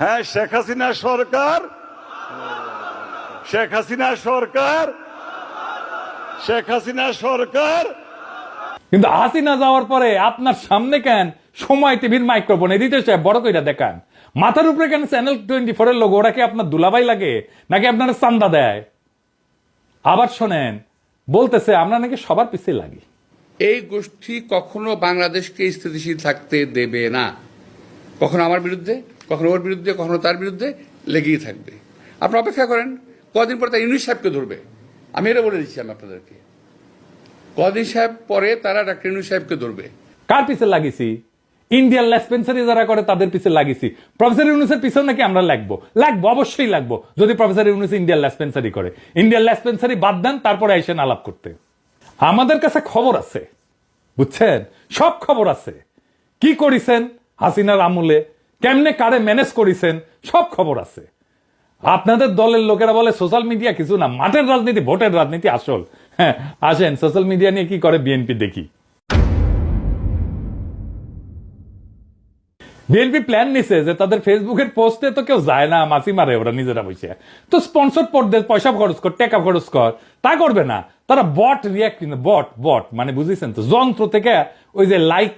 হ্যাঁ, শেখ হাসিনা সরকার, শেখ হাসিনা সরকার, শেখ হাসিনা সরকার। কিন্তু হাসিনা যাওয়ার পরে আপনার সামনে কেন সময় টিভির মাইক্রোফোন এডিটর সাহেব বড় কইরা দেখান, মাথার উপরে কেন চ্যানেল 24 এর লোগো? ওরা কি আপনার দুলাভাই লাগে নাকি আপনার চান্দা দেয়? আবার শোনেন, বলতেছে আমরা নাকি সবার পিছিয়ে লাগি। এই গোষ্ঠী কখনো বাংলাদেশকে স্থিতিশীল থাকতে দেবে না। কখনো আমার বিরুদ্ধে, কখনো ওর বিরুদ্ধে, কখনো তার বিরুদ্ধে লেগেই থাকবে। আপনারা অপেক্ষা করেন, কদিন পরে তারা ইউনূস সাহেবকে ধরবে। আমি এটা বলে দিচ্ছি আমি আপনাদেরকে, কদিন সাহেব পরে তারা ডাক্তার ইউনূস সাহেবকে ধরবে। কার পিছিয়ে লাগিয়েছি? ইন্ডিয়ান লেসপেন্সারি যারা করে তাদের পিছিয়ে লাগিয়েছি। প্রফেসর ইউনূসের পিছনে নাকি আমরা লাগবো? অবশ্যই লাগবো, যদি প্রফেসর ইউনূস ইন্ডিয়ান লেসপেন্সারি করে। ইন্ডিয়ান লেসপেন্সারি বাদ দেন, তারপরে আইসেন আলাপ করতে। আমাদের কাছে খবর আছে, বুঝছেন, সব খবর আছে। কি করিছেন হাসিনার আমলে, কেমনে কারে ম্যানেজ করিছেন, সব খবর আছে। আপনাদের দলের লোকেরা বলে সোশ্যাল মিডিয়া কিছু না, মাঠের রাজনীতি, ভোটের রাজনীতি আসল। হ্যাঁ, আসেন সোশ্যাল মিডিয়া নিয়ে কি করে বিএনপি দেখি। বিএনপি প্ল্যান নিছে যে তাদের ফেসবুকের পোস্টে তো কেউ যায় না, মাসি মারে ওরা নিজেরা বসে, তো স্পন্সর পড়তে পয়সা খরচ কর, টাকা খরচ কর, তা করবে না তারা। বট রিয়াক্ট, বট মানে বুঝেছেন তো, যন্ত্র থেকে ওই যে লাইক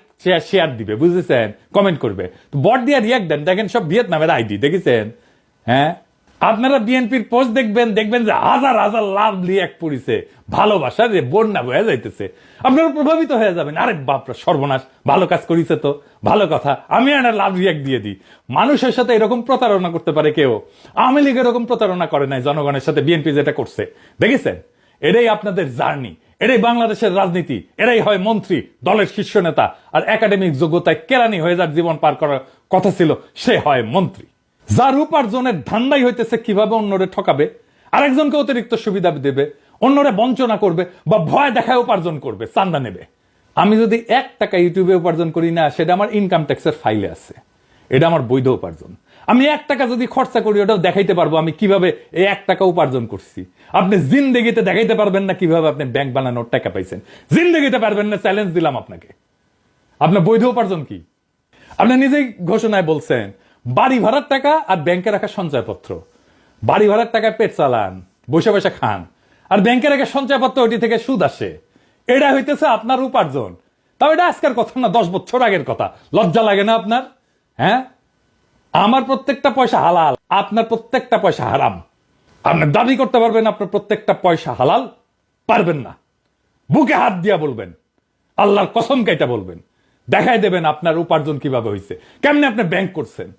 শেয়ার দিবে, বুঝেছেন, কমেন্ট করবে, তো বট দিয়ে রিয়াক্ট দেন। দেখেন সব ভিয়েতনামের আইডি, দেখেছেন? হ্যাঁ, আপনারা বিএনপির পোস্ট দেখবেন, দেখবেন যে হাজার হাজার লাভ রিয়াক্ট পড়িছে, ভালোবাসা যে বন্যা বয়ে যাইতেছে, আপনারা প্রভাবিত হয়ে যাবেন। আরে বাপরা সর্বনাশ, ভালো কাজ করিছে তো, ভালো কথা, আমি একটা লাভ রিয়াক্ট দিয়ে দিই। মানুষের সাথে এরকম প্রতারণা করতে পারে কেউ? আওয়ামী লীগ এরকম প্রতারণা করে নাই জনগণের সাথে, বিএনপি যেটা করছে, দেখেছেন? এটাই আপনাদের জার্নি, এটাই বাংলাদেশের রাজনীতি, এরাই হয় মন্ত্রী, দলের শীর্ষ নেতা, আর একাডেমিক যোগ্যতায় কেরানি হয়ে যার জীবন পার করার কথা ছিল, সে হয় মন্ত্রী। যার উপার্জনের ধান্দাই হইতেছে কিভাবে অন্যরে ঠকাবে, আরেকজনকে অতিরিক্ত সুবিধা দেবে, অন্যরে বঞ্চনা করবে, বা ভয় দেখায় উপার্জন করবে, চান্দা নেবে। আমি যদি 1 টাকা ইউটিউবে উপার্জন করি না, সেটা আমার ইনকাম ট্যাক্সের ফাইলে আছে, এটা আমার বৈধ উপার্জন। আমি 1 টাকা যদি খরচা করি, ওটাও দেখাইতে পারবো আমি কিভাবে এই 1 টাকা উপার্জন করছি। আপনি জিন্দেগিতে দেখাইতে পারবেন না কিভাবে আপনি ব্যাংক বানানোর টাকা পাইছেন, জিন্দেগিতে পারবেন না, চ্যালেঞ্জ দিলাম আপনাকে। আপনার বৈধ উপার্জন কি? আপনি নিজেই ঘোষণায় বলছেন বাড়ি ভাড়ার টাকা আর ব্যাংকে রাখা সঞ্চয়পত্র। বাড়ি ভাড়ার টাকায় পেট চালান, বসে বসে খান, আর ব্যাংকে রাখা সঞ্চয়পত্র ওইটি থেকে সুদ আসে, এটা হইতেছে আপনার উপার্জন। তাও এটা আজকের কথা না, 10 বছর আগের কথা। লজ্জা লাগে না আপনার? হ্যাঁ, আমার প্রত্যেকটা পয়সা হালাল, আপনার প্রত্যেকটা পয়সা হারাম। আপনি দাবি করতে পারবেন আপনার প্রত্যেকটা পয়সা হালাল? পারবেন না। বুকে হাত দিয়া বলবেন, আল্লাহর কসম কাইটা বলবেন, দেখাই দেবেন আপনার উপার্জন কিভাবে হয়েছে, কেমনে আপনি ব্যাংক করছেন।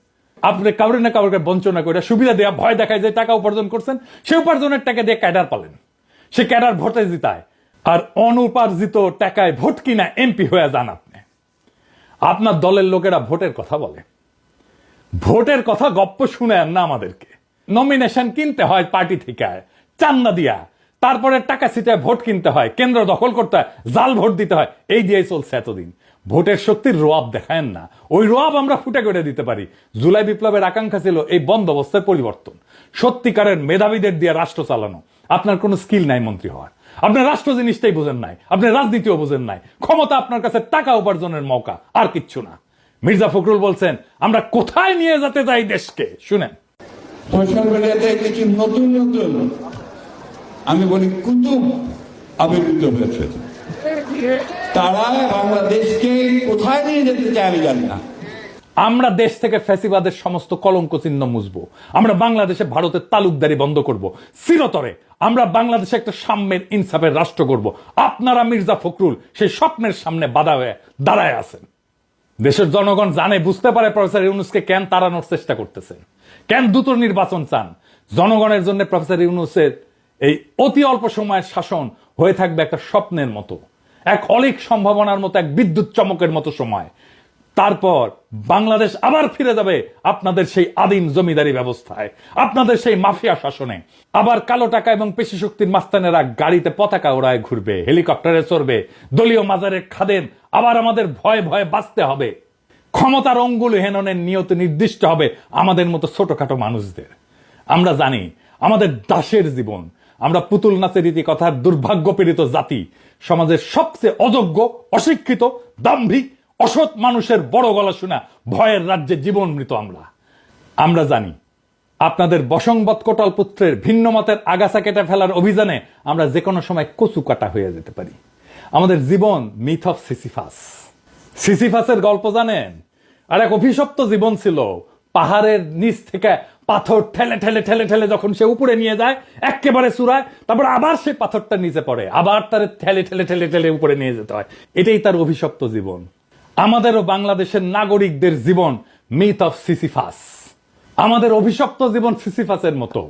আপনি কাউরে না কাউকে বঞ্চনা করে, সুবিধা দেওয়া, ভয় দেখায় যে টাকা উপার্জন করছেন, সে উপার্জনের টাকা দিয়ে ক্যাডার পালেন, সে ক্যাডার ভোটে জিতায়, আর অনুপার্জিত টাকায় ভোট কিনা এমপি হয়ে যান আপনি। আপনার দলের লোকেরা ভোটের কথা বলে, ভোটের কথা গপ্প শুনেন না আমাদেরকে। নমিনেশন কিনতে হয় পার্টি থেকে, চান্দা দিয়া, তারপরে টাকা ছিটায় ভোট কিনতে হয়, কেন্দ্র দখল করতে হয়, জাল ভোট দিতে হয়, এই দিয়েই চলছে এতদিন। ভোটের শক্তির রোয়াব দেখায়েন না, ওই রোয়াব আমরা ফুটে করে দিতে পারি। জুলাই বিপ্লবের আকাঙ্ক্ষা ছিল এই বন্দোবস্তের পরিবর্তন, সত্যিকারের মেধাবীদের দিয়ে রাষ্ট্র চালানো। আপনার কোনো স্কিল নাই মন্ত্রী হওয়ার, আপনার রাষ্ট্র জিনিসটাই বোঝেন নাই, আপনি রাজনীতিও বোঝেন নাই। ক্ষমতা আপনার কাছে টাকা উপার্জনের মৌকা, আর কিচ্ছু না। মির্জা ফখরুল বলছেন আমরা কোথায় নিয়ে যেতে চাই দেশকে, শুনেন। সোশ্যাল মিডিয়াতে কিছু নতুন নতুন, আমি বলি কুতুব আবির্ভূত হয়েছে, তারা বাংলাদেশকে কোথায় নিয়ে যেতে চায় আমি জানি না। আমরা দেশ থেকে ফ্যাসিবাদের সমস্ত কলঙ্ক চিহ্ন মুছবো, আমরা বাংলাদেশে ভারতের তালুকদারি বন্ধ করব, চিরতরে আমরা বাংলাদেশে একটা সাম্যের ইনসাফের রাষ্ট্র করব। আপনারা মির্জা ফখরুল সেই স্বপ্নের সামনে বাধা হয়ে দাঁড়ায় আছেন। দেশের জনগণ জানে, বুঝতে পারে প্রফেসর ইউনূসকে কেন তাড়ানোর চেষ্টা করতেছেন, কেন দ্রুত নির্বাচন চান। জনগণের জন্য প্রফেসর ইউনূসের এই অতি অল্প সময়ের শাসন হয়ে থাকবে একটা স্বপ্নের মতো, এক অলিক সম্ভাবনার মতো, এক বিদ্যুৎ চমকের মতো সময়। তারপর বাংলাদেশ আবার ফিরে যাবে আপনাদের সেই আদিম জমিদারি ব্যবস্থায়, আপনাদের সেই মাফিয়া শাসনে। আবার কালো টাকা এবং পেশি শক্তির মাস্তানেরা গাড়িতে পতাকা ওড়ায় ঘুরবে, হেলিকপ্টারে চড়বে, দলীয় মাজারের খাদেম আবার আমাদের ভয়ে ভয়ে বাঁচতে হবে। ক্ষমতার অঙ্গুল হেননের নিয়ত নির্দিষ্ট হবে আমাদের মতো ছোটখাটো মানুষদের। আমরা জানি আমাদের দাসের জীবন, আমরা পুতুল নাচের রীতি কথার দুর্ভাগ্য পীড়িত জাতি, সমাজের সবচেয়ে অযোগ্য, অশিক্ষিত, দাম্ভিক, অসৎ মানুষের বড় গলা শোনা ভয়ের রাজ্যে জীবন মৃত আমরা। আমরা জানি আপনাদের বশংবৎ কোটাল পুত্রের ভিন্ন মতের আগাছা কেটে ফেলার অভিযানে আমরা যে কোনো সময় কচু কাটা হয়ে যেতে পারি। আমাদের জীবন মিথ অফ সিসিফাস। সিসিফাসের গল্প জানেন? আর এক অভিশপ্ত জীবন ছিল। পাহাড়ের নিচ থেকে পাথর ঠেলে ঠেলে ঠেলে ঠেলে যখন সে উপরে নিয়ে যায় একেবারে চূড়ায়, তারপর আবার সে পাথরটা নিচে পড়ে, আবার তার ঠেলে ঠেলে ঠেলে ঠেলে উপরে নিয়ে যেতে হয়। এটাই তার অভিশপ্ত জীবন। আমাদেরও বাংলাদেশের নাগরিকদের জীবন মিথ অফ সিসিফাস। আমাদের অভিশপ্ত জীবন সিসিফাসের মতো।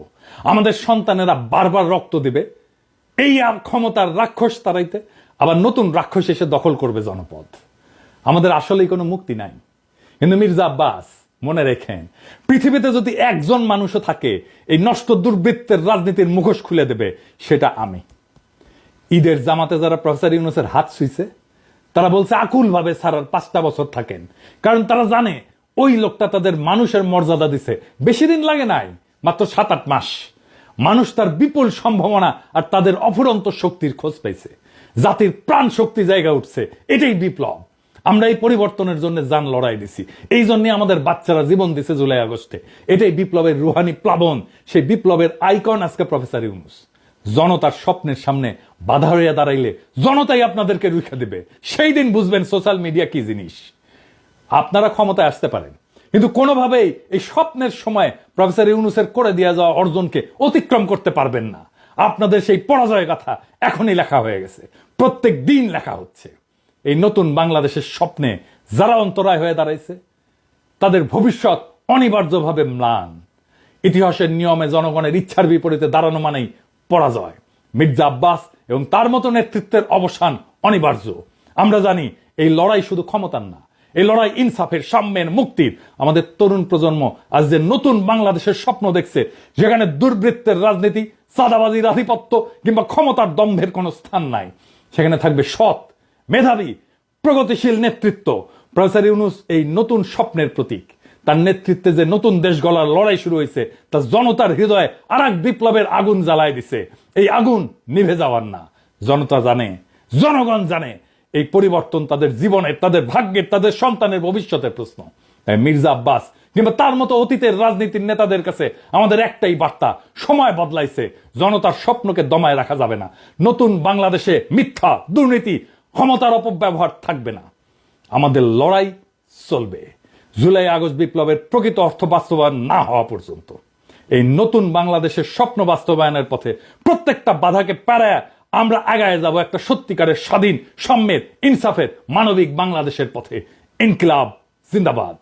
আমাদের সন্তানেরা বারবার রক্ত দিবে এই ক্ষমতার রাক্ষস তাড়াইতে, আবার নতুন রাক্ষস এসে দখল করবে জনপদ। আমাদের আসলেই কোনো মুক্তি নাই। কিন্তু মির্জা আব্বাস মনে রেখেন, পৃথিবীতে যদি একজন মানুষও থাকে এই নষ্ট দুর্বৃত্তের রাজনীতির মুখোশ খুলে দেবে, সেটা আমি। ঈদের জামাতে যারা প্রফেসর ইউনূসের হাত ছুঁইছে তারা বলছে আকুল ভাবে ছাড়ার 5টা বছর থাকেন, কারণ তারা জানে ওই লোকটা তাদের মানুষের মর্যাদা দিছে। বেশি দিন লাগে নাই, মাত্র 7-8 মাস। মানুষ তার বিপুল সম্ভাবনা আর তাদের অফুরন্ত শক্তির খোঁজ পাইছে। জাতির প্রাণ শক্তি জায়গা উঠছে। এটাই বিপ্লব। আমরা এই পরিবর্তনের জন্য জান লড়াই দিছি, এই জন্য আমাদের বাচ্চারা জীবন দিছে জুলাই আগস্টে। এটাই বিপ্লবের রুহানি প্লাবন। সেই বিপ্লবের আইকন আজকে প্রফেসর ইউনূস। জনতার স্বপ্নের সামনে বাধা হইয়া দাঁড়াইলে জনতাই আপনাদেরকে রুখে দেবে। সেই দিন বুঝবেন সোশ্যাল মিডিয়া কি জিনিস। আপনারা ক্ষমতায় আসতে পারেন, কিন্তু কোনোভাবেই এই স্বপ্নের সময় প্রফেসর ইউনূসের করে দেওয়া যাওয়া অর্জনকে অতিক্রম করতে পারবেন না। আপনাদের সেই পরাজয় গাথা এখনই লেখা হয়ে গেছে, প্রত্যেক দিন লেখা হচ্ছে। এই নতুন বাংলাদেশের স্বপ্নে যারা অন্তরায় হয়ে দাঁড়াইছে তাদের ভবিষ্যৎ অনিবার্যভাবে ম্লান। ইতিহাসের নিয়মে জনগণের ইচ্ছার বিপরীতে দাঁড়ানো মানেই পরাজয়। মির্জা আব্বাস এবং তার মতো নেতৃত্বের অবসান অনিবার্য। আমরা জানি এই লড়াই শুধু ক্ষমতার না, এই লড়াই ইনসাফের, সাম্যের, মুক্তির। আমাদের তরুণ প্রজন্ম আজ যে নতুন বাংলাদেশের স্বপ্ন দেখছে, যেখানে দুর্বৃত্তের রাজনীতি, চাঁদাবাজির আধিপত্য কিংবা ক্ষমতার দম্ভের কোনো স্থান নাই, সেখানে থাকবে সৎ, মেধাবী, প্রগতিশীল নেতৃত্ব। প্রফেসর ইউনূস এই নতুন স্বপ্নের প্রতীক। তার নেতৃত্বে যে নতুন দেশ গড়ার লড়াই শুরু হয়েছে, তা জনতার হৃদয়ে আর এক বিপ্লবের আগুন জ্বালায় দিছে। এই আগুন নিভে যাওয়ার না। জনতা জানে, জনগণ জানে এই পরিবর্তন তাদের জীবনের, তাদের ভাগ্যের, তাদের সন্তানের ভবিষ্যতের প্রশ্ন। তাই মির্জা আব্বাস কিংবা তার মতো অতীতের রাজনীতির নেতাদের কাছে আমাদের একটাই বার্তা, সময় বদলাইছে, জনতার স্বপ্নকে দমায় রাখা যাবে না। নতুন বাংলাদেশে মিথ্যা, দুর্নীতি, ক্ষমতার অপব্যবহার থাকবে না। আমাদের লড়াই চলবে জুলাই আগস্ট বিপ্লবের প্রকৃত অর্থ বাস্তবায়ন না হওয়া পর্যন্ত। এই নতুন বাংলাদেশের স্বপ্ন বাস্তবায়নের পথে প্রত্যেকটা বাধাকে পেরায় আমরা আগায় যাব একটা সত্যিকারের স্বাধীন, সাম্যের, ইনসাফের, মানবিক বাংলাদেশের পথে। ইনকিলাব জিন্দাবাদ।